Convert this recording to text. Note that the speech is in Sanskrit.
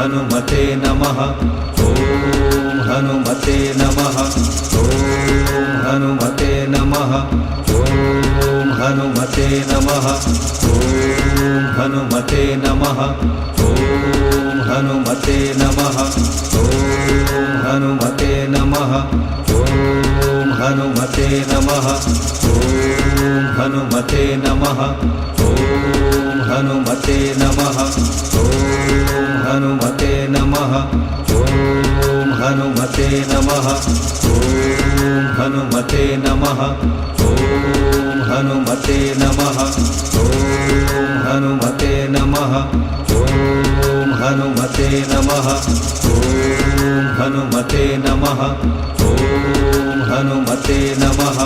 हनुमते नमः। ॐ हनुमते नमः। ॐ हनुमते नमः। ॐ हनुमते नमः। ॐ हनुमते नमः। ॐ हनुमते नमः। ॐ हनुमते नमः। ॐ हनुमते नमः। ॐ हनुमते नमः। ॐ हनुमते नमः। ॐ हनुमते नमः। ॐ हनुमते नमः। ॐ हनुमते नमः। ॐ हनुमते नमः। ॐ हनुमते नमः। ॐ हनुमते नमः। ॐ हनुमते नमः। ॐ हनुमते नमः।